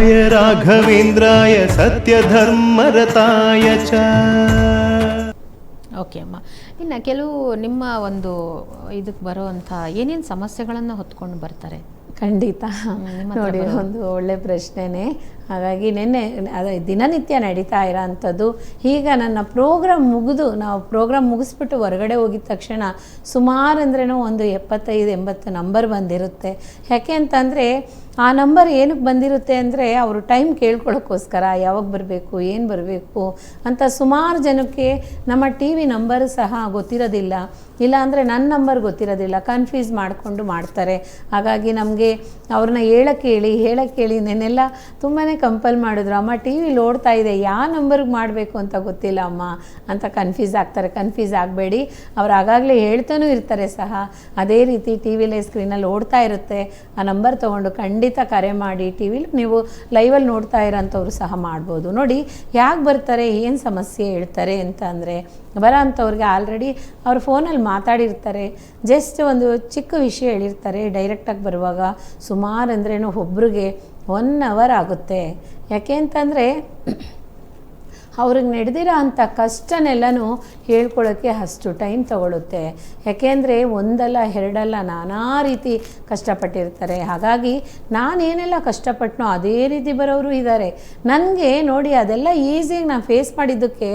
ಶ್ರೀನಿವಾಸಾಯ ರಾಘವೇಂದ್ರಾಯ ಸತ್ಯಧರ್ಮರತಾಯ ಚ. ಓಕೆ ಅಮ್ಮ, ಇನ್ನು ಕೆಲವು ನಿಮ್ಮ ಒಂದು ಇದಕ್ಕೆ ಬರುವಂಥ ಏನೇನು ಸಮಸ್ಯೆಗಳನ್ನು ಹೊತ್ಕೊಂಡು ಬರ್ತಾರೆ? ಖಂಡಿತ ನೋಡಿ, ಒಂದು ಒಳ್ಳೆ ಪ್ರಶ್ನೆನೇ. ಹಾಗಾಗಿ ನಿನ್ನೆ ಅದೇ ದಿನನಿತ್ಯ ನಡೀತಾ ಇರೋ ಅಂಥದ್ದು. ಈಗ ನನ್ನ ನಾವು ಪ್ರೋಗ್ರಾಮ್ ಮುಗಿಸ್ಬಿಟ್ಟು ಹೊರಗಡೆ ಹೋಗಿದ ತಕ್ಷಣ ಸುಮಾರು ಅಂದ್ರೇನೋ ಒಂದು 75-80 ನಂಬರ್ ಬಂದಿರುತ್ತೆ. ಯಾಕೆ ಅಂತಂದರೆ ಆ ನಂಬರ್ ಏನಕ್ಕೆ ಬಂದಿರುತ್ತೆ ಅಂದರೆ ಅವರು ಟೈಮ್ ಕೇಳ್ಕೊಳ್ಳೋಕ್ಕೋಸ್ಕರ ಯಾವಾಗ ಬರಬೇಕು, ಏನು ಬರಬೇಕು ಅಂತ ಸುಮಾರು ಜನಕ್ಕೆ ನಮ್ಮ ಟಿ ವಿ ನಂಬರ್ ಸಹ ಗೊತ್ತಿರೋದಿಲ್ಲ, ಇಲ್ಲ ಅಂದರೆ ನನ್ನ ನಂಬರ್ ಗೊತ್ತಿರೋದಿಲ್ಲ, ಕನ್ಫ್ಯೂಸ್ ಮಾಡಿಕೊಂಡು ಮಾಡ್ತಾರೆ. ಹಾಗಾಗಿ ನಮಗೆ ಅವ್ರನ್ನ ಹೇಳಕ್ಕೆ ಹೇಳಿ ನೆನ್ನೆಲ್ಲ ತುಂಬಾ ಕಂಪಲ್ ಮಾಡಿದ್ರು. ಅಮ್ಮ ಟಿ ವಿ ಓಡ್ತಾ ಇದೆ, ಯಾವ ನಂಬರ್ಗೆ ಮಾಡಬೇಕು ಅಂತ ಗೊತ್ತಿಲ್ಲ ಅಮ್ಮ ಅಂತ ಕನ್ಫ್ಯೂಸ್ ಆಗ್ತಾರೆ. ಕನ್ಫ್ಯೂಸ್ ಆಗಬೇಡಿ, ಅವ್ರು ಆಗಾಗಲೇ ಹೇಳ್ತಾನೂ ಇರ್ತಾರೆ ಸಹ. ಅದೇ ರೀತಿ ಟಿ ವಿಲೇ ಸ್ಕ್ರೀನಲ್ಲಿ ಓಡ್ತಾ ಇರುತ್ತೆ, ಆ ನಂಬರ್ ತೊಗೊಂಡು ಖಂಡಿತ ಕರೆ ಮಾಡಿ ಟಿ ವಿಲಿ ನೀವು ಲೈವಲ್ಲಿ ನೋಡ್ತಾ ಇರೋಂಥವ್ರು ಸಹ ಮಾಡ್ಬೋದು. ನೋಡಿ ಯಾಕೆ ಬರ್ತಾರೆ, ಏನು ಸಮಸ್ಯೆ ಹೇಳ್ತಾರೆ ಅಂತ ಅಂದರೆ, ಬರೋ ಅಂಥವ್ರಿಗೆ ಆಲ್ರೆಡಿ ಅವ್ರು ಫೋನಲ್ಲಿ ಮಾತಾಡಿರ್ತಾರೆ, ಜಸ್ಟ್ ಒಂದು ಚಿಕ್ಕ ವಿಷಯ ಹೇಳಿರ್ತಾರೆ. ಡೈರೆಕ್ಟಾಗಿ ಬರುವಾಗ ಸುಮಾರು ಅಂದ್ರೇನು ಒಬ್ರಿಗೆ 1 ಅವರ್ ಆಗುತ್ತೆ. ಯಾಕೆ ಅಂತಂದರೆ ಅವ್ರಿಗೆ ನಡೆದಿರೋ ಅಂಥ ಕಷ್ಟನೆಲ್ಲನೂ ಹೇಳ್ಕೊಳ್ಳೋಕ್ಕೆ ಅಷ್ಟು ಟೈಮ್ ತಗೊಳುತ್ತೆ. ಯಾಕೆಂದರೆ ಒಂದಲ್ಲ ಎರಡಲ್ಲ ನಾನಾ ರೀತಿ ಕಷ್ಟಪಟ್ಟಿರ್ತಾರೆ. ಹಾಗಾಗಿ ನಾನೇನೆಲ್ಲ ಕಷ್ಟಪಟ್ಟನೋ ಅದೇ ರೀತಿ ಬರೋರು ಇದ್ದಾರೆ. ನನಗೆ ನೋಡಿ ಅದೆಲ್ಲ ಈಸಿಯಾಗಿ ನಾನು ಫೇಸ್ ಮಾಡಿದ್ದಕ್ಕೆ,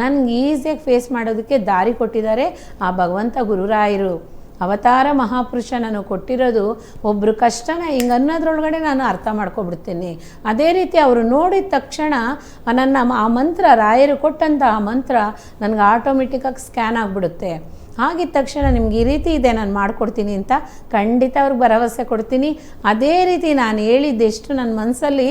ನನಗೆ ಈಸಿಯಾಗಿ ಫೇಸ್ ಮಾಡೋದಕ್ಕೆ ದಾರಿ ಕೊಟ್ಟಿದ್ದಾರೆ ಆ ಭಗವಂತ ಗುರುರಾಯರು. ಅವತಾರ ಮಹಾಪುರುಷ ನಾನು ಕೊಟ್ಟಿರೋದು ಒಬ್ಬರು ಕಷ್ಟನ ಹಿಂಗೆ ಅನ್ನೋದ್ರೊಳಗಡೆ ನಾನು ಅರ್ಥ ಮಾಡ್ಕೊಬಿಡ್ತೀನಿ. ಅದೇ ರೀತಿ ಅವರು ನೋಡಿದ ತಕ್ಷಣ ನನ್ನ ಆ ಮಂತ್ರ, ರಾಯರು ಕೊಟ್ಟಂಥ ಆ ಮಂತ್ರ ನನಗೆ ಆಟೋಮೆಟಿಕ್ಕಾಗಿ ಸ್ಕ್ಯಾನ್ ಆಗಿಬಿಡುತ್ತೆ. ಆಗಿದ ತಕ್ಷಣ ನಿಮ್ಗೆ ಈ ರೀತಿ ಇದೆ, ನಾನು ಮಾಡಿಕೊಡ್ತೀನಿ ಅಂತ ಖಂಡಿತ ಅವ್ರಿಗೆ ಭರವಸೆ ಕೊಡ್ತೀನಿ. ಅದೇ ರೀತಿ ನಾನು ಹೇಳಿದ್ದೆಷ್ಟು ನನ್ನ ಮನಸ್ಸಲ್ಲಿ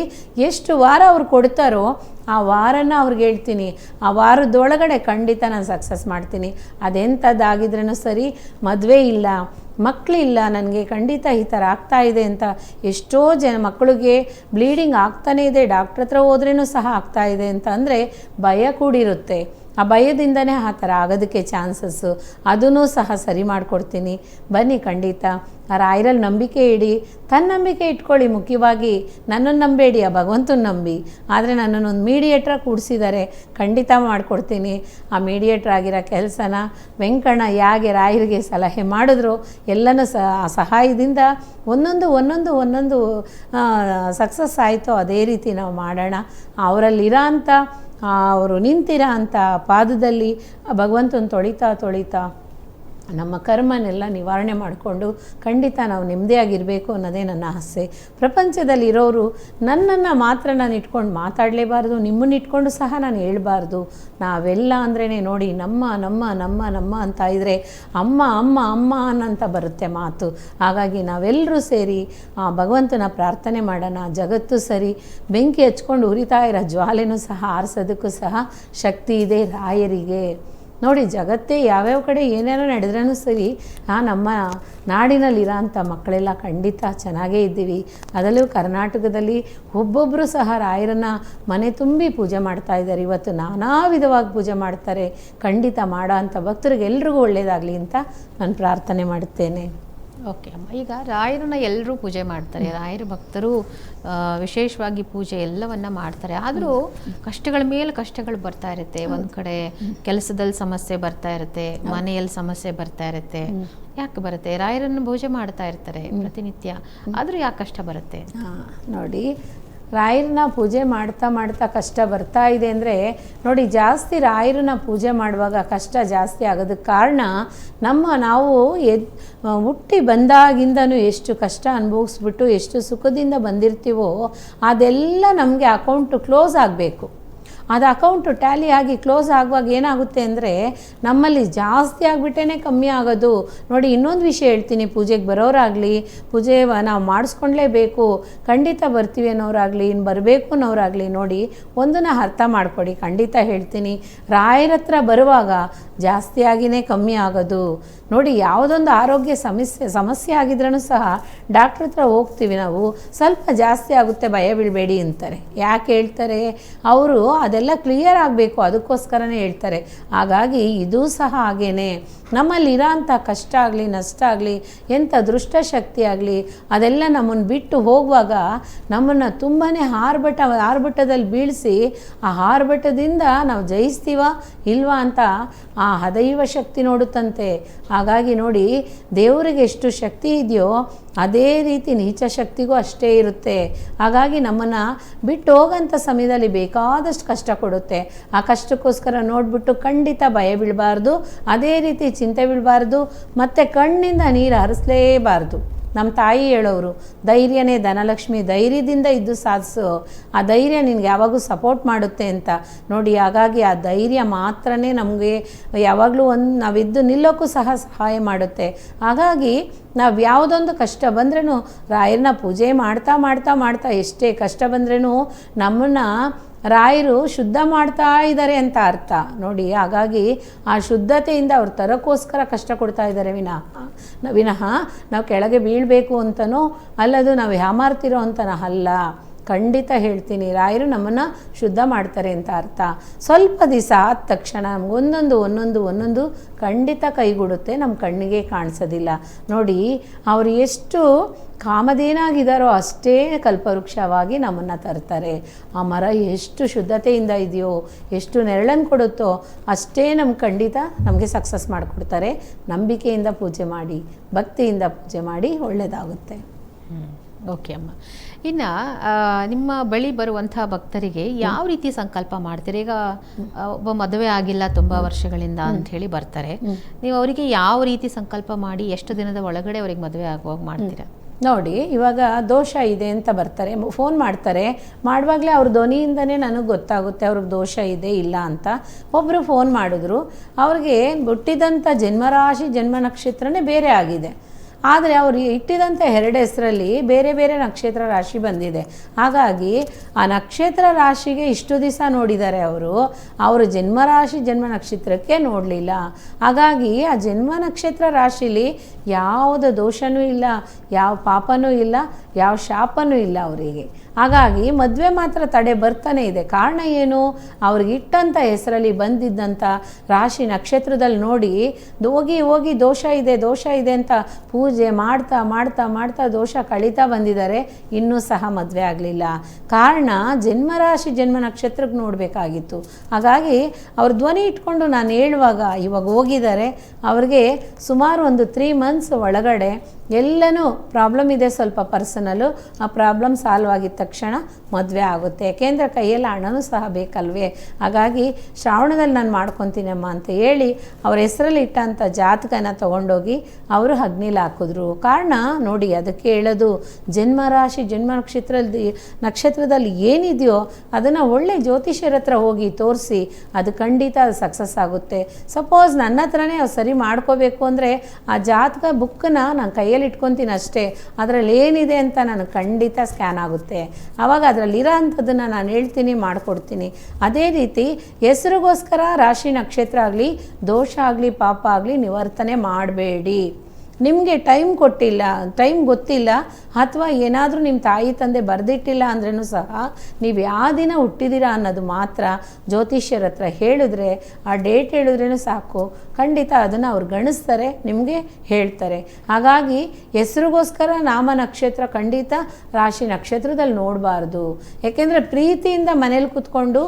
ಎಷ್ಟು ವಾರ ಅವ್ರು ಕೊಡ್ತಾರೋ ಆ ವಾರನ ಅವ್ರಿಗೆ ಹೇಳ್ತೀನಿ, ಆ ವಾರದೊಳಗಡೆ ಖಂಡಿತ ನಾನು ಸಕ್ಸಸ್ ಮಾಡ್ತೀನಿ. ಅದೆಂಥದ್ದಾಗಿದ್ರೂ ಸರಿ, ಮದುವೆ ಇಲ್ಲ, ಮಕ್ಕಳಿಲ್ಲ, ನನಗೆ ಖಂಡಿತ ಈ ಥರ ಆಗ್ತಾಯಿದೆ ಅಂತ ಎಷ್ಟೋ ಮಕ್ಕಳಿಗೆ ಬ್ಲೀಡಿಂಗ್ ಆಗ್ತಾನೇ ಇದೆ, ಡಾಕ್ಟ್ರ್ ಹತ್ರ ಹೋದ್ರೂ ಸಹ ಆಗ್ತಾಯಿದೆ ಅಂತ ಅಂದರೆ ಭಯ ಕೂಡಿರುತ್ತೆ. ಆ ಭಯದಿಂದನೇ ಆ ಥರ ಆಗೋದಕ್ಕೆ ಚಾನ್ಸಸ್ಸು, ಅದನ್ನೂ ಸಹ ಸರಿ ಮಾಡಿಕೊಡ್ತೀನಿ. ಬನ್ನಿ ಖಂಡಿತ ಆ ರಾಯರಲ್ಲಿ ನಂಬಿಕೆ ಇಡಿ, ತನ್ನ ನಂಬಿಕೆ ಇಟ್ಕೊಳ್ಳಿ. ಮುಖ್ಯವಾಗಿ ನನ್ನನ್ನು ನಂಬೇಡಿ, ಆ ಭಗವಂತನ ನಂಬಿ. ಆದರೆ ನನ್ನನ್ನೊಂದು ಮೀಡಿಯೇಟ್ರಾಗಿ ಕೂಡಿಸಿದ್ದಾರೆ, ಖಂಡಿತ ಮಾಡಿಕೊಡ್ತೀನಿ. ಆ ಮೀಡಿಯೇಟ್ರ್ ಆಗಿರೋ ಕೆಲಸನ ವೆಂಕಣ್ಣ ಹೇಗೆ ರಾಯರಿಗೆ ಸಲಹೆ ಮಾಡಿದ್ರು, ಎಲ್ಲನೂ ಆ ಸಹಾಯದಿಂದ ಒಂದೊಂದು ಸಕ್ಸಸ್ ಆಯಿತೋ ಅದೇ ರೀತಿ ನಾವು ಮಾಡೋಣ. ಅವರಲ್ಲಿರೋ ಅಂಥ ಅವರು ನಿಂತಿರೋ ಅಂಥ ಪಾದದಲ್ಲಿ ಭಗವಂತನ ತೊಳಿತಾ ನಮ್ಮ ಕರ್ಮನೆಲ್ಲ ನಿವಾರಣೆ ಮಾಡಿಕೊಂಡು ಖಂಡಿತ ನಾವು ನೆಮ್ಮದಿಯಾಗಿರಬೇಕು ಅನ್ನೋದೇ ನನ್ನ ಆಸೆ. ಪ್ರಪಂಚದಲ್ಲಿರೋರು ನನ್ನನ್ನು ಮಾತ್ರ ನಾನು ಇಟ್ಕೊಂಡು ಮಾತಾಡಲೇಬಾರ್ದು, ನಿಮ್ಮನ್ನು ಇಟ್ಕೊಂಡು ಸಹ ನಾನು ಹೇಳ್ಬಾರ್ದು. ನಾವೆಲ್ಲ ಅಂದ್ರೇ ನೋಡಿ ನಮ್ಮ ನಮ್ಮ ನಮ್ಮ ನಮ್ಮ ಅಂತ ಇದ್ದರೆ ಅಮ್ಮ ಅಮ್ಮ ಅಮ್ಮ ಅನ್ನಂತ ಬರುತ್ತೆ ಮಾತು. ಹಾಗಾಗಿ ನಾವೆಲ್ಲರೂ ಸೇರಿ ಆ ಭಗವಂತನ ಪ್ರಾರ್ಥನೆ ಮಾಡೋಣ. ಜಗತ್ತು ಸರಿ, ಬೆಂಕಿ ಹಚ್ಕೊಂಡು ಉರಿತಾ ಇರೋ ಜ್ವಾಲೆನೂ ಸಹ ಆರಿಸೋದಕ್ಕೂ ಸಹ ಶಕ್ತಿ ಇದೆ ರಾಯರಿಗೆ. ನೋಡಿ ಜಗತ್ತೇ ಯಾವ್ಯಾವ ಕಡೆ ಏನೇನೋ ನಡೆದ್ರೂ ಸರಿ, ನಮ್ಮ ನಾಡಿನಲ್ಲಿರೋ ಅಂಥ ಮಕ್ಕಳೆಲ್ಲ ಖಂಡಿತ ಚೆನ್ನಾಗೇ ಇದ್ದೀವಿ. ಅದರಲ್ಲೂ ಕರ್ನಾಟಕದಲ್ಲಿ ಒಬ್ಬೊಬ್ಬರು ಸಹ ರಾಯರನ್ನು ಮನೆ ತುಂಬಿ ಪೂಜೆ ಮಾಡ್ತಾ ಇದ್ದಾರೆ. ಇವತ್ತು ನಾನಾ ವಿಧವಾಗಿ ಪೂಜೆ ಮಾಡ್ತಾರೆ. ಖಂಡಿತ ಮಾಡೋ ಅಂಥ ಭಕ್ತರಿಗೆ ಎಲ್ರಿಗೂ ಒಳ್ಳೆಯದಾಗಲಿ ಅಂತ ನಾನು ಪ್ರಾರ್ಥನೆ ಮಾಡುತ್ತೇನೆ. ಓಕೆ ಅಮ್ಮ, ಈಗ ರಾಯರನ್ನ ಎಲ್ಲರೂ ಪೂಜೆ ಮಾಡ್ತಾರೆ, ರಾಯರ ಭಕ್ತರು ವಿಶೇಷವಾಗಿ ಪೂಜೆ ಎಲ್ಲವನ್ನ ಮಾಡ್ತಾರೆ. ಆದರೂ ಕಷ್ಟಗಳ ಮೇಲೆ ಕಷ್ಟಗಳು ಬರ್ತಾ ಇರುತ್ತೆ. ಒಂದು ಕಡೆ ಕೆಲಸದಲ್ಲಿ ಸಮಸ್ಯೆ ಬರ್ತಾ ಇರುತ್ತೆ, ಮನೆಯಲ್ಲಿ ಸಮಸ್ಯೆ ಬರ್ತಾ ಇರುತ್ತೆ. ಯಾಕೆ ಬರುತ್ತೆ? ರಾಯರನ್ನು ಪೂಜೆ ಮಾಡ್ತಾ ಇರ್ತಾರೆ ಪ್ರತಿನಿತ್ಯ, ಆದರೂ ಯಾಕೆ ಕಷ್ಟ ಬರುತ್ತೆ? ನೋಡಿ, ರಾಯರನ್ನ ಪೂಜೆ ಮಾಡ್ತಾ ಕಷ್ಟ ಬರ್ತಾ ಇದೆ ಅಂದರೆ ನೋಡಿ, ಜಾಸ್ತಿ ರಾಯರನ್ನ ಪೂಜೆ ಮಾಡುವಾಗ ಕಷ್ಟ ಜಾಸ್ತಿ ಆಗೋದಕ್ಕೆ ಕಾರಣ ನಾವು ಹುಟ್ಟಿ ಬಂದಾಗಿಂದನೂ ಎಷ್ಟು ಕಷ್ಟ ಅನುಭವಿಸ್ಬಿಟ್ಟು ಎಷ್ಟು ಸುಖದಿಂದ ಬಂದಿರ್ತೀವೋ ಅದೆಲ್ಲ ನಮಗೆ ಅಕೌಂಟು ಕ್ಲೋಸ್ ಆಗಬೇಕು. ಅದು ಅಕೌಂಟು ಟ್ಯಾಲಿ ಆಗಿ ಕ್ಲೋಸ್ ಆಗುವಾಗ ಏನಾಗುತ್ತೆ ಅಂದರೆ ನಮ್ಮಲ್ಲಿ ಜಾಸ್ತಿ ಆಗಿಬಿಟ್ಟೇ ಕಮ್ಮಿ ಆಗೋದು. ನೋಡಿ, ಇನ್ನೊಂದು ವಿಷಯ ಹೇಳ್ತೀನಿ. ಪೂಜೆಗೆ ಬರೋರಾಗಲಿ, ಪೂಜೆ ನಾವು ಮಾಡಿಸ್ಕೊಂಡ್ಲೇಬೇಕು ಖಂಡಿತ ಬರ್ತೀವಿ ಅನ್ನೋರಾಗಲಿ, ಇನ್ನು ಬರಬೇಕು ಅನ್ನೋರಾಗಲಿ, ನೋಡಿ ಒಂದನ್ನು ಅರ್ಥ ಮಾಡ್ಕೊಡಿ. ಖಂಡಿತ ಹೇಳ್ತೀನಿ, ರಾಯರ ಹತ್ರ ಬರುವಾಗ ಜಾಸ್ತಿ ಆಗಿನೇ ಕಮ್ಮಿ ಆಗೋದು. ನೋಡಿ, ಯಾವುದೊಂದು ಆರೋಗ್ಯ ಸಮಸ್ಯೆ ಆಗಿದ್ರೂ ಸಹ ಡಾಕ್ಟ್ರ್ ಹತ್ರ ಹೋಗ್ತೀವಿ ನಾವು, ಸ್ವಲ್ಪ ಜಾಸ್ತಿ ಆಗುತ್ತೆ ಭಯ ಬೀಳಬೇಡಿ ಅಂತಾರೆ. ಯಾಕೆ ಹೇಳ್ತಾರೆ? ಅವರು ಅದೆಲ್ಲ ಕ್ಲಿಯರ್ ಆಗಬೇಕು, ಅದಕ್ಕೋಸ್ಕರನೇ ಹೇಳ್ತಾರೆ. ಹಾಗಾಗಿ ಇದೂ ಸಹ ಹಾಗೇನೆ. ನಮ್ಮಲ್ಲಿರೋ ಅಂಥ ಕಷ್ಟ ಆಗಲಿ, ನಷ್ಟ ಆಗಲಿ, ಎಂಥ ದುಷ್ಟಶಕ್ತಿ ಆಗಲಿ, ಅದೆಲ್ಲ ನಮ್ಮನ್ನು ಬಿಟ್ಟು ಹೋಗುವಾಗ ನಮ್ಮನ್ನು ತುಂಬಾ ಆರ್ಭಟದಲ್ಲಿ ಬೀಳಿಸಿ ಆ ಆರ್ಭಟದಿಂದ ನಾವು ಜಯಿಸ್ತೀವ ಇಲ್ವಾ ಅಂತ ಆ ಹದೈವ ಶಕ್ತಿ ನೋಡುತ್ತಂತೆ. ಹಾಗಾಗಿ ನೋಡಿ, ದೇವರಿಗೆ ಎಷ್ಟು ಶಕ್ತಿ ಇದೆಯೋ ಅದೇ ರೀತಿ ನೀಚ ಶಕ್ತಿಗೂ ಅಷ್ಟೇ ಇರುತ್ತೆ. ಹಾಗಾಗಿ ನಮ್ಮನ್ನು ಬಿಟ್ಟು ಹೋಗೋಂಥ ಸಮಯದಲ್ಲಿ ಬೇಕಾದಷ್ಟು ಕಷ್ಟ ಕೊಡುತ್ತೆ. ಆ ಕಷ್ಟಕ್ಕೋಸ್ಕರ ನೋಡಿಬಿಟ್ಟು ಖಂಡಿತ ಭಯ ಬೀಳಬಾರ್ದು, ಅದೇ ರೀತಿ ಚಿಂತೆ ಬೀಳಬಾರ್ದು, ಮತ್ತು ಕಣ್ಣಿಂದ ನೀರು ಹರಿಸಲೇಬಾರ್ದು. ನಮ್ಮ ತಾಯಿ ಹೇಳೋರು, ಧೈರ್ಯನೇ ಧನಲಕ್ಷ್ಮಿ, ಧೈರ್ಯದಿಂದ ಇದ್ದು ಸಾಧಿಸು, ಆ ಧೈರ್ಯ ನಿನಗೆ ಯಾವಾಗೂ ಸಪೋರ್ಟ್ ಮಾಡುತ್ತೆ ಅಂತ ನೋಡಿ. ಹಾಗಾಗಿ ಆ ಧೈರ್ಯ ಮಾತ್ರನೇ ನಮಗೆ ಯಾವಾಗಲೂ ನಾವಿದ್ದು ನಿಲ್ಲೋಕ್ಕೂ ಸಹ ಸಹಾಯ ಮಾಡುತ್ತೆ. ಹಾಗಾಗಿ ನಾವು ಯಾವುದೊಂದು ಕಷ್ಟ ಬಂದ್ರೂ ರಾಯರನ್ನ ಪೂಜೆ ಮಾಡ್ತಾ ಮಾಡ್ತಾ ಮಾಡ್ತಾ ಎಷ್ಟೇ ಕಷ್ಟ ಬಂದ್ರೂ ನಮ್ಮನ್ನು ರಾಯರು ಶುದ್ಧ ಮಾಡ್ತಾ ಇದ್ದಾರೆ ಅಂತ ಅರ್ಥ ನೋಡಿ. ಹಾಗಾಗಿ ಆ ಶುದ್ಧತೆಯಿಂದ ಅವ್ರು ತರೋಕ್ಕೋಸ್ಕರ ಕಷ್ಟ ಕೊಡ್ತಾ ಇದ್ದಾರೆ ವಿನಃ ನಾವು ಕೆಳಗೆ ಬೀಳಬೇಕು ಅಂತನೋ ಅಲ್ಲದು ನಾವು ಯಾಮಾರ್ತಿರೋ ಅಂತನೋ ಅಲ್ಲ. ಖಂಡಿತ ಹೇಳ್ತೀನಿ, ರಾಯರು ನಮ್ಮನ್ನು ಶುದ್ಧ ಮಾಡ್ತಾರೆ ಅಂತ ಅರ್ಥ. ಸ್ವಲ್ಪ ದಿವಸ ಆದ ತಕ್ಷಣ ಒಂದೊಂದು ಖಂಡಿತ ಕೈಗೂಡುತ್ತೆ, ನಮ್ಮ ಕಣ್ಣಿಗೆ ಕಾಣಿಸೋದಿಲ್ಲ ನೋಡಿ. ಅವರು ಎಷ್ಟು ಕಾಮಧೇನಾಗಿದ್ದಾರೋ ಅಷ್ಟೇ ಕಲ್ಪವೃಕ್ಷವಾಗಿ ನಮ್ಮನ್ನು ತರ್ತಾರೆ. ಆ ಮರ ಎಷ್ಟು ಶುದ್ಧತೆಯಿಂದ ಇದೆಯೋ, ಎಷ್ಟು ನೆರಳನ್ನು ಕೊಡುತ್ತೋ ಅಷ್ಟೇ ಖಂಡಿತ ನಮಗೆ ಸಕ್ಸಸ್ ಮಾಡಿಕೊಡ್ತಾರೆ. ನಂಬಿಕೆಯಿಂದ ಪೂಜೆ ಮಾಡಿ, ಭಕ್ತಿಯಿಂದ ಪೂಜೆ ಮಾಡಿ, ಒಳ್ಳೆಯದಾಗುತ್ತೆ. ಓಕೆ ಅಮ್ಮ. ಇನ್ನು ನಿಮ್ಮ ಬಳಿ ಬರುವಂಥ ಭಕ್ತರಿಗೆ ಯಾವ ರೀತಿ ಸಂಕಲ್ಪ ಮಾಡ್ತೀರಿ? ಈಗ ಒಬ್ಬ ಮದುವೆ ಆಗಿಲ್ಲ ತುಂಬ ವರ್ಷಗಳಿಂದ ಅಂತ ಹೇಳಿ ಬರ್ತಾರೆ, ನೀವು ಅವರಿಗೆ ಯಾವ ರೀತಿ ಸಂಕಲ್ಪ ಮಾಡಿ ಎಷ್ಟು ದಿನದ ಒಳಗಡೆ ಅವ್ರಿಗೆ ಮದುವೆ ಆಗುವಾಗ ಮಾಡ್ತೀರಾ? ನೋಡಿ, ಇವಾಗ ದೋಷ ಇದೆ ಅಂತ ಬರ್ತಾರೆ, ಫೋನ್ ಮಾಡ್ತಾರೆ. ಮಾಡುವಾಗಲೇ ಅವ್ರ ಧ್ವನಿಯಿಂದನೇ ನನಗೆ ಗೊತ್ತಾಗುತ್ತೆ ಅವ್ರಿಗೆ ದೋಷ ಇದೆ ಇಲ್ಲ ಅಂತ. ಒಬ್ಬರು ಫೋನ್ ಮಾಡಿದ್ರು, ಅವ್ರಿಗೆ ಹುಟ್ಟಿದಂಥ ಜನ್ಮರಾಶಿ ಜನ್ಮ ನಕ್ಷತ್ರನೇ ಬೇರೆ ಆಗಿದೆ. ಆದರೆ ಅವರು ಇಟ್ಟಿದಂಥ 2 ಹೆಸರಲ್ಲಿ ಬೇರೆ ಬೇರೆ ನಕ್ಷತ್ರ ರಾಶಿ ಬಂದಿದೆ. ಹಾಗಾಗಿ ಆ ನಕ್ಷತ್ರ ರಾಶಿಗೆ ಇಷ್ಟು ದಿವಸ ನೋಡಿದ್ದಾರೆ ಅವರು ಜನ್ಮರಾಶಿ ಜನ್ಮ ನಕ್ಷತ್ರಕ್ಕೆ ನೋಡಲಿಲ್ಲ. ಹಾಗಾಗಿ ಆ ಜನ್ಮ ನಕ್ಷತ್ರ ರಾಶಿಲಿ ಯಾವುದೇ ದೋಷನೂ ಇಲ್ಲ, ಯಾವ ಪಾಪನೂ ಇಲ್ಲ, ಯಾವ ಶಾಪನೂ ಇಲ್ಲ ಅವರಿಗೆ. ಹಾಗಾಗಿ ಮದುವೆ ಮಾತ್ರ ತಡೆ ಬರ್ತಾನೆ ಇದೆ. ಕಾರಣ ಏನು? ಅವ್ರಿಗೆ ಇಟ್ಟಂಥ ಹೆಸರಲ್ಲಿ ಬಂದಿದ್ದಂಥ ರಾಶಿ ನಕ್ಷತ್ರದಲ್ಲಿ ನೋಡಿ ಹೋಗಿ ದೋಷ ಇದೆ ಅಂತ ಪೂಜೆ ಮಾಡ್ತಾ ಮಾಡ್ತಾ ಮಾಡ್ತಾ ದೋಷ ಕಳೀತಾ ಬಂದಿದ್ದಾರೆ, ಇನ್ನೂ ಸಹ ಮದುವೆ ಆಗಲಿಲ್ಲ. ಕಾರಣ ಜನ್ಮರಾಶಿ ಜನ್ಮ ನಕ್ಷತ್ರಕ್ಕೆ ನೋಡಬೇಕಾಗಿತ್ತು. ಹಾಗಾಗಿ ಅವ್ರ ಧ್ವನಿ ಇಟ್ಕೊಂಡು ನಾನು ಹೇಳುವಾಗ ಇವಾಗ ಹೋಗಿದ್ದಾರೆ, ಅವ್ರಿಗೆ ಸುಮಾರು ಒಂದು 3 ಮಂತ್ಸ್ ಒಳಗಡೆ ಎಲ್ಲನೂ ಪ್ರಾಬ್ಲಮ್ ಇದೆ, ಸ್ವಲ್ಪ ಪರ್ಸನಲ್ಲು, ಆ ಪ್ರಾಬ್ಲಮ್ ಸಾಲ್ವ್ ಆಗಿದ ತಕ್ಷಣ ಮದುವೆ ಆಗುತ್ತೆ. ಯಾಕೆಂದರೆ ಕೈಯಲ್ಲಿ ಹಣನೂ ಸಹ ಬೇಕಲ್ವೇ. ಹಾಗಾಗಿ ಶ್ರಾವಣದಲ್ಲಿ ನಾನು ಮಾಡ್ಕೊತೀನಮ್ಮ ಅಂತ ಹೇಳಿ ಅವ್ರ ಹೆಸರಲ್ಲಿ ಇಟ್ಟಂಥ ಜಾತಕನ ತೊಗೊಂಡೋಗಿ ಅವರು ಅಗ್ನಿಲಿ ಹಾಕಿದ್ರು. ಕಾರಣ ನೋಡಿ, ಅದಕ್ಕೆ ಹೇಳೋದು ಜನ್ಮರಾಶಿ ಜನ್ಮ ನಕ್ಷತ್ರದಲ್ಲಿ ಏನಿದೆಯೋ ಅದನ್ನು ಒಳ್ಳೆ ಜ್ಯೋತಿಷ್ಯರ ಹತ್ರ ಹೋಗಿ ತೋರಿಸಿ, ಅದು ಖಂಡಿತ ಅದು ಸಕ್ಸಸ್ ಆಗುತ್ತೆ. ಸಪೋಸ್ ನನ್ನ ಹತ್ರನೇ ಅವ್ರು ಸರಿ ಮಾಡ್ಕೋಬೇಕು ಅಂದರೆ ಆ ಜಾತಕ ಬುಕ್ಕನ್ನ ನಾನು ಕೈಯಲ್ಲಿ ಇಟ್ಕೊತೀನಿ ಅಷ್ಟೇ, ಅದರಲ್ಲಿ ಏನಿದೆ ಅಂತ ನನಗೆ ಖಂಡಿತ ಸ್ಕ್ಯಾನ್ ಆಗುತ್ತೆ. ಆವಾಗ ಅದರಲ್ಲಿರೋ ಅಂಥದ್ದನ್ನು ನಾನು ಹೇಳ್ತೀನಿ, ಮಾಡಿಕೊಡ್ತೀನಿ. ಅದೇ ರೀತಿ ಹೆಸರಿಗೋಸ್ಕರ ರಾಶಿ ನಕ್ಷತ್ರ ಆಗಲಿ ದೋಷ ಆಗಲಿ ಪಾಪ ಆಗಲಿ ನಿವರ್ತನೆ ಮಾಡಬೇಡಿ. ನಿಮಗೆ ಟೈಮ್ ಗೊತ್ತಿಲ್ಲ ಅಥವಾ ಏನಾದರೂ ನಿಮ್ಮ ತಾಯಿ ತಂದೆ ಬರೆದಿಟ್ಟಿಲ್ಲ ಅಂದ್ರೂ ಸಹ ನೀವು ಯಾವ ದಿನ ಹುಟ್ಟಿದ್ದೀರಾ ಅನ್ನೋದು ಮಾತ್ರ ಜ್ಯೋತಿಷ್ಯರ ಹತ್ರ ಹೇಳಿದ್ರೆ, ಆ ಡೇಟ್ ಹೇಳಿದ್ರೂ ಸಾಕು, ಖಂಡಿತ ಅದನ್ನು ಅವ್ರು ಗಣಿಸ್ತಾರೆ, ನಿಮಗೆ ಹೇಳ್ತಾರೆ. ಹಾಗಾಗಿ ಹೆಸರಿಗೋಸ್ಕರ ನಾಮ ನಕ್ಷತ್ರ ಖಂಡಿತ ರಾಶಿ ನಕ್ಷತ್ರದಲ್ಲಿ ನೋಡಬಾರ್ದು. ಯಾಕೆಂದರೆ ಪ್ರೀತಿಯಿಂದ ಮನೇಲಿ ಕೂತ್ಕೊಂಡು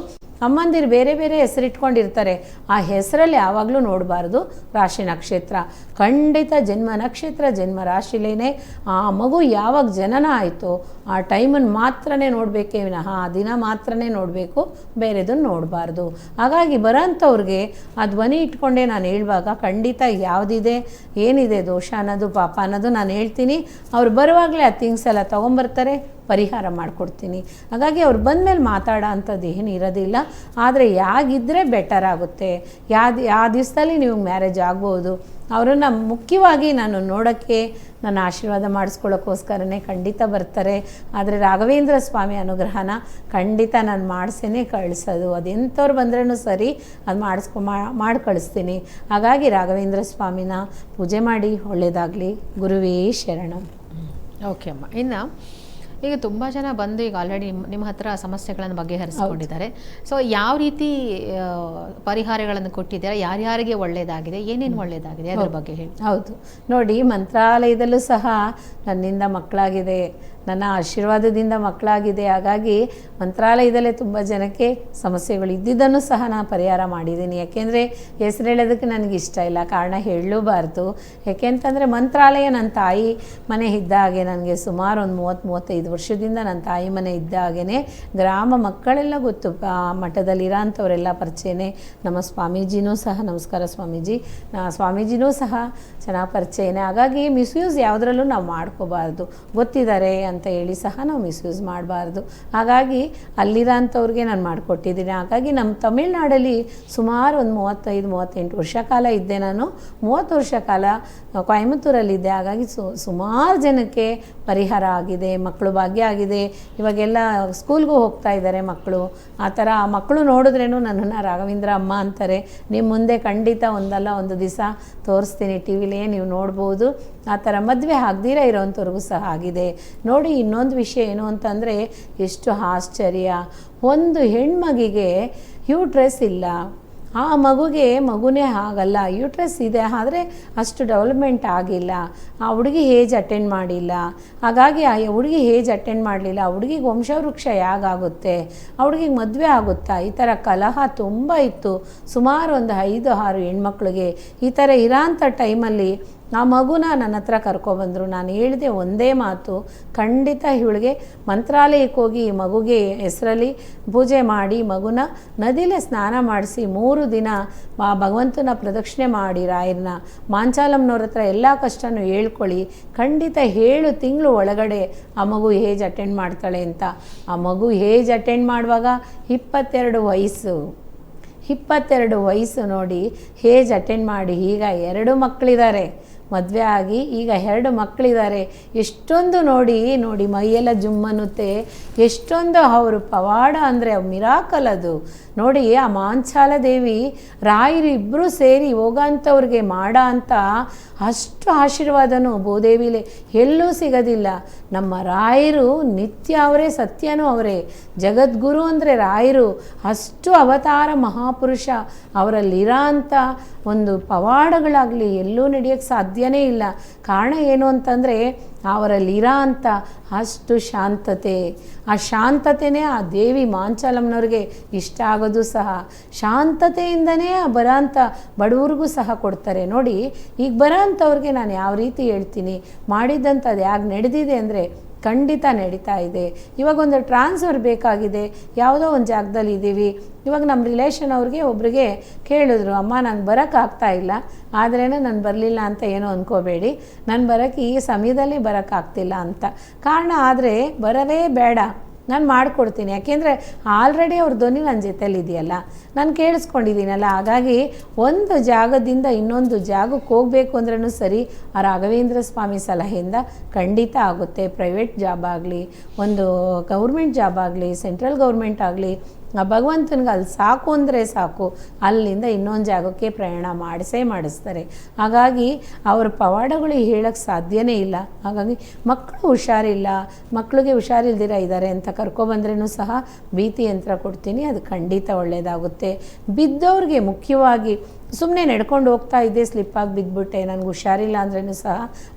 ಅಮ್ಮಂದಿರು ಬೇರೆ ಬೇರೆ ಹೆಸರಿಟ್ಕೊಂಡಿರ್ತಾರೆ, ಆ ಹೆಸರಲ್ಲಿ ಯಾವಾಗಲೂ ನೋಡಬಾರ್ದು ರಾಶಿ ನಕ್ಷತ್ರ. ಖಂಡಿತ ಜನ್ಮ ನಕ್ಷತ್ರ ಜನ್ಮ ರಾಶಿಲೇನೆ ಆ ಮಗು ಯಾವಾಗ ಜನನ ಆಯಿತೋ ಆ ಟೈಮನ್ನು ಮಾತ್ರನೇ ನೋಡಬೇಕೇ ವಿನಃ ಆ ದಿನ ಮಾತ್ರನೇ ನೋಡಬೇಕು, ಬೇರೆದನ್ನು ನೋಡಬಾರ್ದು. ಹಾಗಾಗಿ ಬರೋಂಥವ್ರಿಗೆ ಆ ಧ್ವನಿ ಇಟ್ಕೊಂಡೇ ನಾನು ಹೇಳುವಾಗ ಖಂಡಿತ ಯಾವುದಿದೆ ಏನಿದೆ ದೋಷ ಅನ್ನೋದು ಪಾಪ ಅನ್ನೋದು ನಾನು ಹೇಳ್ತೀನಿ. ಅವ್ರು ಬರುವಾಗಲೇ ಆ ಥಿಂಗ್ಸ್ ಎಲ್ಲ ತೊಗೊಂಬರ್ತಾರೆ, ಪರಿಹಾರ ಮಾಡಿಕೊಡ್ತೀನಿ. ಹಾಗಾಗಿ ಅವ್ರು ಬಂದಮೇಲೆ ಮಾತಾಡೋ ಅಂಥದ್ದು ಏನು ಇರೋದಿಲ್ಲ. ಆದರೆ ಯಾಗಿದ್ದರೆ ಬೆಟರ್ ಆಗುತ್ತೆ, ಯಾವ ದಿವಸದಲ್ಲಿ ನೀವು ಮ್ಯಾರೇಜ್ ಆಗ್ಬೋದು. ಅವರನ್ನು ಮುಖ್ಯವಾಗಿ ನಾನು ನೋಡೋಕ್ಕೆ, ನನ್ನ ಆಶೀರ್ವಾದ ಮಾಡಿಸ್ಕೊಳ್ಳೋಕ್ಕೋಸ್ಕರನೇ ಖಂಡಿತ ಬರ್ತಾರೆ. ಆದರೆ ರಾಘವೇಂದ್ರ ಸ್ವಾಮಿ ಅನುಗ್ರಹನ ಖಂಡಿತ ನಾನು ಮಾಡಿಸೇ ಕಳಿಸೋದು. ಅದೆಂಥವ್ರು ಬಂದ್ರೂ ಸರಿ, ಅದು ಮಾಡಿ ಕಳಿಸ್ತೀನಿ. ಹಾಗಾಗಿ ರಾಘವೇಂದ್ರ ಸ್ವಾಮಿನ ಪೂಜೆ ಮಾಡಿ, ಒಳ್ಳೆಯದಾಗಲಿ. ಗುರುವೇ ಶರಣಂ. ಓಕೆ ಅಮ್ಮ. ಇನ್ನು ಈಗ ತುಂಬ ಜನ ಬಂದು ಈಗ ಆಲ್ರೆಡಿ ನಿಮ್ಮ ಹತ್ರ ಸಮಸ್ಯೆಗಳನ್ನು ಬಗೆಹರಿಸಿಕೊಂಡಿದ್ದಾರೆ. ಸೊ ಯಾವ ರೀತಿ ಪರಿಹಾರಗಳನ್ನು ಕೊಟ್ಟಿದ್ದಾರೆ, ಯಾರ್ಯಾರಿಗೆ ಒಳ್ಳೆಯದಾಗಿದೆ, ಏನೇನು ಒಳ್ಳೆಯದಾಗಿದೆ ಅದ್ರ ಬಗ್ಗೆ ಹೇಳಿ. ಹೌದು ನೋಡಿ, ಮಂತ್ರಾಲಯದಲ್ಲೂ ಸಹ ನನ್ನಿಂದ ಮಕ್ಕಳಾಗಿದೆ, ನನ್ನ ಆಶೀರ್ವಾದದಿಂದ ಮಕ್ಕಳಾಗಿದೆ. ಹಾಗಾಗಿ ಮಂತ್ರಾಲಯದಲ್ಲೇ ತುಂಬ ಜನಕ್ಕೆ ಸಮಸ್ಯೆಗಳು ಇದ್ದಿದ್ದನ್ನು ಸಹ ನಾನು ಪರಿಹಾರ ಮಾಡಿದ್ದೀನಿ. ಯಾಕೆಂದರೆ ಹೆಸರು ಹೇಳೋದಕ್ಕೆ ನನಗೆ ಇಷ್ಟ ಇಲ್ಲ, ಕಾರಣ ಹೇಳಲೂಬಾರ್ದು. ಯಾಕೆಂತಂದರೆ ಮಂತ್ರಾಲಯ ನನ್ನ ತಾಯಿ ಮನೆ ಇದ್ದ ಹಾಗೆ, ನನಗೆ ಸುಮಾರು ಒಂದು 30-35 ವರ್ಷದಿಂದ ನನ್ನ ತಾಯಿ ಮನೆ ಇದ್ದ ಹಾಗೇ ಗ್ರಾಮ ಮಕ್ಕಳೆಲ್ಲ ಗೊತ್ತು, ಮಠದಲ್ಲಿರೋ ಅಂಥವರೆಲ್ಲ ಪರಿಚಯನೇ. ನಮ್ಮ ಸ್ವಾಮೀಜಿನೂ ಸಹ, ನಮಸ್ಕಾರ ಸ್ವಾಮೀಜಿ, ಸ್ವಾಮೀಜಿನೂ ಸಹ ಚೆನ್ನಾಗಿ ಪರಿಚಯನೇ. ಹಾಗಾಗಿ ಮಿಸ್ಯೂಸ್ ಯಾವುದ್ರಲ್ಲೂ ನಾವು ಮಾಡ್ಕೋಬಾರ್ದು, ಗೊತ್ತಿದ್ದಾರೆ ಅಂತ ಹೇಳಿ ಸಹ ನಾವು ಮಿಸ್ಯೂಸ್ ಮಾಡಬಾರ್ದು. ಹಾಗಾಗಿ ಅಲ್ಲಿರೋ ಅಂಥವ್ರಿಗೆ ನಾನು ಮಾಡಿಕೊಟ್ಟಿದ್ದೀನಿ. ಹಾಗಾಗಿ ನಮ್ಮ ತಮಿಳ್ನಾಡಲ್ಲಿ ಸುಮಾರು ಒಂದು 35-38 ವರ್ಷ ಕಾಲ ಇದ್ದೆ ನಾನು. 30 ವರ್ಷ ಕಾಲ ಕೊಯಮತ್ತೂರಲ್ಲಿದ್ದೆ. ಹಾಗಾಗಿ ಸುಮಾರು ಜನಕ್ಕೆ ಪರಿಹಾರ ಆಗಿದೆ, ಮಕ್ಕಳು ಭಾಗ್ಯ ಆಗಿದೆ. ಇವಾಗೆಲ್ಲ ಸ್ಕೂಲ್ಗೂ ಹೋಗ್ತಾ ಇದ್ದಾರೆ ಮಕ್ಕಳು. ಆ ಥರ ಆ ಮಕ್ಕಳು ನೋಡಿದ್ರೇನು ನನ್ನನ್ನು ರಾಘವೇಂದ್ರ ಅಮ್ಮ ಅಂತಾರೆ. ನಿಮ್ಮ ಮುಂದೆ ಖಂಡಿತ ಒಂದಲ್ಲ ಒಂದು ದಿವಸ ತೋರಿಸ್ತೀನಿ, ಟಿ ವಿಲೇ ನೀವು ನೋಡ್ಬೋದು. ಆ ಥರ ಮದುವೆ ಆಗದಿರ ಇರೋವಂಥವ್ರಿಗೂ ಸಹ ಆಗಿದೆ. ನೋಡಿ, ಇನ್ನೊಂದು ವಿಷಯ ಏನು ಅಂತಂದರೆ, ಎಷ್ಟು ಆಶ್ಚರ್ಯ, ಒಂದು ಹೆಣ್ಮಗಿಗೆ ಯೂಟ್ರಸ್ ಇಲ್ಲ, ಆ ಮಗುನೇ ಆಗಲ್ಲ. ಯೂಟ್ರಸ್ ಇದೆ ಆದರೆ ಅಷ್ಟು ಡೆವಲಪ್ಮೆಂಟ್ ಆಗಿಲ್ಲ, ಆ ಹುಡುಗಿ ಏಜ್ ಅಟೆಂಡ್ ಮಾಡಿಲ್ಲ. ಹಾಗಾಗಿ ಆ ಹುಡುಗಿ ಏಜ್ ಅಟೆಂಡ್ ಮಾಡಲಿಲ್ಲ, ಆ ಹುಡುಗಿಗೆ ವಂಶವೃಕ್ಷ ಹೇಗಾಗುತ್ತೆ, ಆ ಹುಡುಗಿಗೆ ಮದುವೆ ಆಗುತ್ತಾ, ಈ ಥರ ಕಲಹ ತುಂಬ ಇತ್ತು. ಸುಮಾರು ಒಂದು 5-6 ಹೆಣ್ಮಕ್ಳಿಗೆ ಈ ಥರ ಇರೋಂಥ ಟೈಮಲ್ಲಿ ಆ ಮಗುನ ನನ್ನ ಹತ್ರ ಕರ್ಕೊಬಂದರು. ನಾನು ಹೇಳಿದೆ ಒಂದೇ ಮಾತು, ಖಂಡಿತ ಇವಳಿಗೆ ಮಂತ್ರಾಲಯಕ್ಕೆ ಹೋಗಿ ಈ ಮಗುಗೆ ಹೆಸರಲ್ಲಿ ಪೂಜೆ ಮಾಡಿ ಮಗುನ ನದಿಲೇ ಸ್ನಾನ ಮಾಡಿಸಿ 3 ದಿನ ಭಗವಂತನ ಪ್ರದಕ್ಷಿಣೆ ಮಾಡಿ, ರಾಯರನ್ನ ಮಾಂಚಾಲಮ್ನವ್ರ ಹತ್ರ ಎಲ್ಲ ಕಷ್ಟನೂ ಹೇಳ್ಕೊಳ್ಳಿ, ಖಂಡಿತ 7 ತಿಂಗಳು ಒಳಗಡೆ ಆ ಮಗು ಏಜ್ ಅಟೆಂಡ್ ಮಾಡ್ತಾಳೆ ಅಂತ. ಆ ಮಗು ಏಜ್ ಅಟೆಂಡ್ ಮಾಡುವಾಗ 22 ವಯಸ್ಸು, 22 ವಯಸ್ಸು ನೋಡಿ, ಏಜ್ ಅಟೆಂಡ್ ಮಾಡಿ ಈಗ 2 ಮಕ್ಕಳಿದ್ದಾರೆ, ಮದುವೆ ಆಗಿ ಈಗ 2 ಮಕ್ಕಳಿದ್ದಾರೆ. ಎಷ್ಟೊಂದು ನೋಡಿ ಮೈಯೆಲ್ಲ ಜುಮ್ಮನ್ನುತ್ತೆ, ಎಷ್ಟೊಂದು ಅವರು ಪವಾಡ ಅಂದರೆ ಮಿರಾಕಲ್ ಅದು ನೋಡಿ. ಆ ಮಾಂಚಾಲ ದೇವಿ ರಾಯರು ಇಬ್ಬರು ಸೇರಿ ಹೋಗೋಂಥವ್ರಿಗೆ ಮಾಡೋ ಅಂಥ ಅಷ್ಟು ಆಶೀರ್ವಾದನೂ ಭೂದೇವಿಲೇ ಎಲ್ಲೂ ಸಿಗೋದಿಲ್ಲ. ನಮ್ಮ ರಾಯರು ನಿತ್ಯ ಅವರೇ, ಸತ್ಯನೂ ಅವರೇ, ಜಗದ್ಗುರು ಅಂದರೆ ರಾಯರು. ಅಷ್ಟು ಅವತಾರ ಮಹಾಪುರುಷ, ಅವರಲ್ಲಿರೋ ಅಂಥ ಒಂದು ಪವಾಡಗಳಾಗಲಿ ಎಲ್ಲೂ ನಡೆಯೋಕ್ಕೆ ಸಾಧ್ಯನೇ ಇಲ್ಲ. ಕಾರಣ ಏನು ಅಂತಂದರೆ ಅವರಲ್ಲಿರೋ ಅಂಥ ಅಷ್ಟು ಶಾಂತತೆ. ಆ ಶಾಂತತೆಯೇ ಆ ದೇವಿ ಮಾಂಚಾಲಮ್ನವ್ರಿಗೆ ಇಷ್ಟ ಆಗೋದು ಸಹ. ಶಾಂತತೆಯಿಂದನೇ ಬರೋಂಥ ಬಡವ್ರಿಗೂ ಸಹ ಕೊಡ್ತಾರೆ ನೋಡಿ. ಈಗ ಬರೋಂಥವ್ರಿಗೆ ನಾನು ಯಾವ ರೀತಿ ಹೇಳ್ತೀನಿ, ಮಾಡಿದ್ದಂಥದ್ದು ಯಾಕೆ ನಡೆದಿದೆ ಅಂದರೆ ಖಂಡಿತ ನಡೀತಾ ಇದೆ. ಇವಾಗ ಒಂದು ಟ್ರಾನ್ಸ್ಫರ್ ಬೇಕಾಗಿದೆ, ಯಾವುದೋ ಒಂದು ಜಾಗದಲ್ಲಿ ಇದ್ದೀವಿ. ಇವಾಗ ನಮ್ಮ ರಿಲೇಷನ್ ಅವ್ರಿಗೆ ಒಬ್ರಿಗೆ ಕೇಳಿದ್ರು, ಅಮ್ಮ ನಾನು ಬರೋಕ್ಕಾಗ್ತಾ ಇಲ್ಲ, ಆದ್ರೇ ನಾನು ಬರಲಿಲ್ಲ ಅಂತ ಏನೋ ಅಂದ್ಕೋಬೇಡಿ, ನಾನು ಬರೋಕ್ಕೆ ಈ ಸಮಯದಲ್ಲಿ ಬರೋಕ್ಕಾಗ್ತಿಲ್ಲ ಅಂತ. ಕಾರಣ ಆದರೆ ಬರವೇ ಬೇಡ, ನಾನು ಮಾಡಿಕೊಡ್ತೀನಿ. ಯಾಕೆಂದರೆ ಆಲ್ರೆಡಿ ಅವ್ರ ಧ್ವನಿ ನನ್ನ ಜೊತೆಲಿದೆಯಲ್ಲ, ನಾನು ಕೇಳಿಸ್ಕೊಂಡಿದ್ದೀನಲ್ಲ. ಹಾಗಾಗಿ ಒಂದು ಜಾಗದಿಂದ ಇನ್ನೊಂದು ಜಾಗಕ್ಕೆ ಹೋಗಬೇಕು ಅಂದ್ರೂ ಸರಿ, ಆ ರಾಘವೇಂದ್ರ ಸ್ವಾಮಿ ಸಲಹೆಯಿಂದ ಖಂಡಿತ ಆಗುತ್ತೆ. ಪ್ರೈವೇಟ್ ಜಾಬ್ ಆಗಲಿ, ಒಂದು ಗೌರ್ಮೆಂಟ್ ಜಾಬ್ ಆಗಲಿ, ಸೆಂಟ್ರಲ್ ಗೌರ್ಮೆಂಟ್ ಆಗಲಿ, ಆ ಭಗವಂತನಿಗೆ ಅಲ್ಲಿ ಸಾಕು ಅಂದರೆ ಸಾಕು, ಅಲ್ಲಿಂದ ಇನ್ನೊಂದು ಜಾಗಕ್ಕೆ ಪ್ರಯಾಣ ಮಾಡಿಸ್ತಾರೆ. ಹಾಗಾಗಿ ಅವ್ರ ಪವಾಡಗಳು ಹೇಳೋಕ್ಕೆ ಸಾಧ್ಯನೇ ಇಲ್ಲ. ಹಾಗಾಗಿ ಮಕ್ಕಳು ಹುಷಾರಿಲ್ಲ, ಮಕ್ಕಳಿಗೆ ಹುಷಾರಿಲ್ದಿರ ಇದ್ದಾರೆ ಅಂತ ಕರ್ಕೊಬಂದ್ರೂ ಸಹ ಭೀತಿ ಯಂತ್ರ ಕೊಡ್ತೀನಿ, ಅದು ಖಂಡಿತ ಒಳ್ಳೆಯದಾಗುತ್ತೆ. ಬಿದ್ದವ್ರಿಗೆ ಮುಖ್ಯವಾಗಿ ಸುಮ್ಮನೆ ನಡ್ಕೊಂಡು ಹೋಗ್ತಾ ಇದ್ದೆ, ಸ್ಲಿಪ್ಪಾಗಿ ಬಿದ್ದುಬಿಟ್ಟೆ, ನನಗೆ ಹುಷಾರಿಲ್ಲ ಅಂದ್ರೂ ಸಹ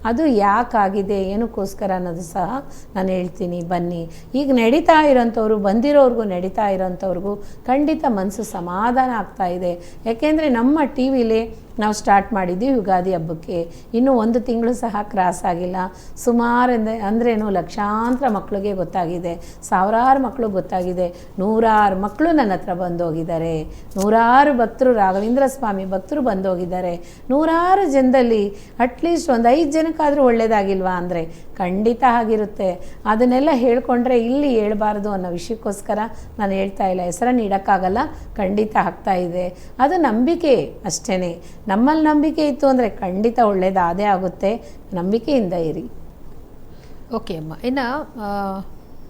ಅದು ಯಾಕಾಗಿದೆ, ಏನಕ್ಕೋಸ್ಕರ ಅನ್ನೋದು ಸಹ ನಾನು ಹೇಳ್ತೀನಿ. ಬನ್ನಿ, ಈಗ ನಡೀತಾ ಇರೋಂಥವ್ರು, ಬಂದಿರೋರ್ಗೂ ನಡೀತಾ ಇರೋಂಥವ್ರಿಗೂ ಖಂಡಿತ ಮನಸ್ಸು ಸಮಾಧಾನ ಆಗ್ತಾ ಇದೆ. ಯಾಕೆಂದರೆ ನಮ್ಮ ಟಿ ವಿಲಿ ನಾವು ಸ್ಟಾರ್ಟ್ ಮಾಡಿದ್ದೀವಿ ಯುಗಾದಿ ಹಬ್ಬಕ್ಕೆ, ಇನ್ನೂ 1 ತಿಂಗಳು ಸಹ ಕ್ರಾಸ್ ಆಗಿಲ್ಲ. ಸುಮಾರು ಅಂದ್ರೇನು ಲಕ್ಷಾಂತರ ಮಕ್ಕಳಿಗೆ ಗೊತ್ತಾಗಿದೆ, ಸಾವಿರಾರು ಮಕ್ಕಳು ಗೊತ್ತಾಗಿದೆ, 100 ಮಕ್ಕಳು ನನ್ನ ಹತ್ರ ಬಂದೋಗಿದ್ದಾರೆ, 100 ಭಕ್ತರು, ರಾಘವೇಂದ್ರ ಸ್ವಾಮಿ ಭಕ್ತರು ಬಂದೋಗಿದ್ದಾರೆ. 100 ಜನದಲ್ಲಿ ಅಟ್ಲೀಸ್ಟ್ ಒಂದು 5 ಜನಕ್ಕಾದರೂ ಒಳ್ಳೆಯದಾಗಿಲ್ವಾ ಅಂದರೆ ಖಂಡಿತ ಆಗಿರುತ್ತೆ. ಅದನ್ನೆಲ್ಲ ಹೇಳ್ಕೊಂಡ್ರೆ ಇಲ್ಲಿ ಹೇಳ್ಬಾರ್ದು ಅನ್ನೋ ವಿಷಯಕ್ಕೋಸ್ಕರ ನಾನು ಹೇಳ್ತಾ ಇಲ್ಲ, ಹೆಸರನ್ನು ಇಡೋಕ್ಕಾಗಲ್ಲ, ಖಂಡಿತ ಆಗ್ತಾ ಇದೆ. ಅದು ನಂಬಿಕೆ ಅಷ್ಟೇ. ನಮ್ಮಲ್ಲಿ ನಂಬಿಕೆ ಇತ್ತು ಅಂದರೆ ಖಂಡಿತ ಒಳ್ಳೆಯದಾದೇ ಆಗುತ್ತೆ. ನಂಬಿಕೆಯಿಂದ ಇರಿ. ಓಕೆ ಅಮ್ಮ. ಇನ್ನು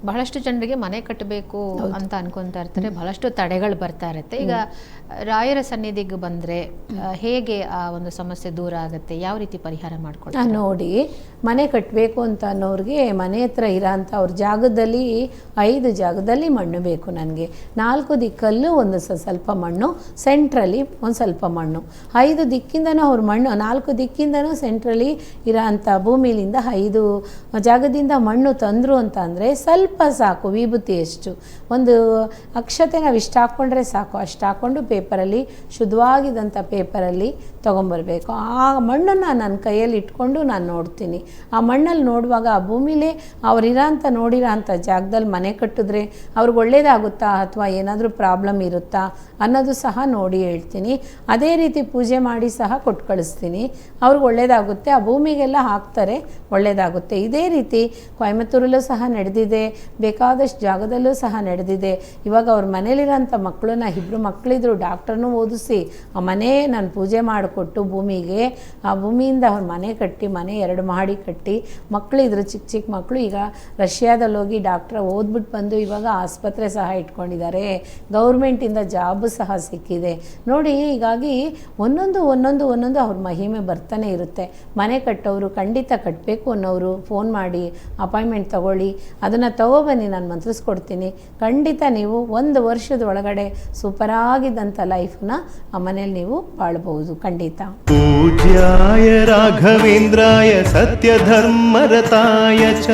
ಬಹಳಷ್ಟು ಜನರಿಗೆ ಮನೆ ಕಟ್ಟಬೇಕು ಅಂತ ಅನ್ಕೊಂತಾ ಇರ್ತಾರೆ, ಬಹಳಷ್ಟು ತಡೆಗಳು ಬರ್ತಾ ಇರುತ್ತೆ. ಈಗ ರಾಯರ ಸನ್ನಿಧಿಗೆ ಬಂದರೆ ಹೇಗೆ ಆ ಒಂದು ಸಮಸ್ಯೆ ದೂರ ಆಗುತ್ತೆ, ಯಾವ ರೀತಿ ಪರಿಹಾರ ಮಾಡ್ಕೊಳ್ತಾರೆ? ನೋಡಿ, ಮನೆ ಕಟ್ಟಬೇಕು ಅಂತ ಅನ್ನೋರಿಗೆ ಮನೆ ಹತ್ರ ಇರೋಂಥ ಅವ್ರ ಜಾಗದಲ್ಲಿ 5 ಜಾಗದಲ್ಲಿ ಮಣ್ಣು ಬೇಕು. ನನಗೆ 4 ದಿಕ್ಕಲ್ಲೂ ಒಂದು ಸ್ವಲ್ಪ ಮಣ್ಣು, ಸೆಂಟ್ರಲ್ಲಿ ಒಂದು ಸ್ವಲ್ಪ ಮಣ್ಣು, 5 ದಿಕ್ಕಿಂದನೂ ಅವ್ರ ಮಣ್ಣು, 4 ದಿಕ್ಕಿಂದನೂ ಸೆಂಟ್ರಲ್ಲಿ ಇರೋಂಥ ಭೂಮಿಲಿಂದ 5 ಜಾಗದಿಂದ ಮಣ್ಣು ತಂದರು ಅಂತ ಅಂದರೆ ಸ್ವಲ್ಪ ಸಾಕು. ವಿಭೂತಿಯಷ್ಟು ಒಂದು ಅಕ್ಷತೆ ನಾವು ಇಷ್ಟು ಹಾಕ್ಕೊಂಡ್ರೆ ಸಾಕು. ಅಷ್ಟು ಹಾಕ್ಕೊಂಡು ಪೇಪರಲ್ಲಿ, ಶುದ್ಧವಾಗಿದ್ದಂಥ ಪೇಪರಲ್ಲಿ ತೊಗೊಂಬರ್ಬೇಕು. ಆ ಮಣ್ಣನ್ನು ನನ್ನ ಕೈಯಲ್ಲಿ ಇಟ್ಕೊಂಡು ನಾನು ನೋಡ್ತೀನಿ. ಆ ಮಣ್ಣಲ್ಲಿ ನೋಡುವಾಗ ಆ ಭೂಮಿಲೇ ಅವರಿರೋಂಥ ನೋಡಿರೋ ಅಂಥ ಜಾಗದಲ್ಲಿ ಮನೆ ಕಟ್ಟಿದ್ರೆ ಅವ್ರಿಗೆ ಒಳ್ಳೇದಾಗುತ್ತಾ ಅಥವಾ ಏನಾದರೂ ಪ್ರಾಬ್ಲಮ್ ಇರುತ್ತಾ ಅನ್ನೋದು ಸಹ ನೋಡಿ ಹೇಳ್ತೀನಿ. ಅದೇ ರೀತಿ ಪೂಜೆ ಮಾಡಿ ಸಹ ಕೊಟ್ಟು ಕಳಿಸ್ತೀನಿ. ಅವ್ರಿಗೆ ಒಳ್ಳೇದಾಗುತ್ತೆ, ಆ ಭೂಮಿಗೆಲ್ಲ ಹಾಕ್ತಾರೆ, ಒಳ್ಳೇದಾಗುತ್ತೆ. ಇದೇ ರೀತಿ ಕೊಯಮತ್ತೂರಲ್ಲೂ ಸಹ ನಡೆದಿದೆ, ಬೇಕಾದಷ್ಟು ಜಾಗದಲ್ಲೂ ಸಹ ನಡೆದಿದೆ. ಇವಾಗ ಅವ್ರ ಮನೇಲಿರೋಂಥ ಮಕ್ಕಳನ್ನ, 2 ಮಕ್ಕಳಿದ್ರು, ಡಾಕ್ಟರ್ನೂ ಓದಿಸಿ ಆ ಮನೆ ನಾನು ಪೂಜೆ ಮಾಡಿಕೊಟ್ಟು ಭೂಮಿಗೆ, ಆ ಭೂಮಿಯಿಂದ ಅವ್ರ ಮನೆ ಕಟ್ಟಿ, ಮನೆ 2 ಮಹಡಿ ಕಟ್ಟಿ, ಮಕ್ಕಳಿದ್ರು, ಚಿಕ್ಕ ಚಿಕ್ಕ ಮಕ್ಕಳು. ಈಗ ರಷ್ಯಾದಲ್ಲಿ ಹೋಗಿ ಡಾಕ್ಟ್ರ್ ಓದ್ಬಿಟ್ಟು ಬಂದು ಇವಾಗ ಆಸ್ಪತ್ರೆ ಸಹ ಇಟ್ಕೊಂಡಿದ್ದಾರೆ, ಗೌರ್ಮೆಂಟಿಂದ ಜಾಬು ಸಹ ಸಿಕ್ಕಿದೆ ನೋಡಿ. ಹೀಗಾಗಿ ಒಂದೊಂದು ಅವ್ರ ಮಹಿಮೆ ಬರ್ತಾನೆ ಇರುತ್ತೆ. ಮನೆ ಕಟ್ಟೋರು, ಖಂಡಿತ ಕಟ್ಟಬೇಕು ಅನ್ನೋರು ಫೋನ್ ಮಾಡಿ ಅಪಾಯಿಂಟ್ಮೆಂಟ್ ತೊಗೊಳ್ಳಿ, ಅದನ್ನು ತೊಗೊಬನ್ನಿ, ನಾನು ಮಂತ್ರಿಸ್ಕೊಡ್ತೀನಿ. ಖಂಡಿತ ನೀವು 1 ವರ್ಷದ ಒಳಗಡೆ ಸೂಪರಾಗಿದ್ದಂಥ ಲೈಫ್ನ ಆ ಮನೇಲಿ ನೀವು ಬಾಳ್ಬೋದು ಖಂಡಿತ. ಪೂಜ್ಯಾಯ ರಾಘವೇಂದ್ರಾಯ ಸತ್ಯಧರ್ಮರತಾಯ ಚ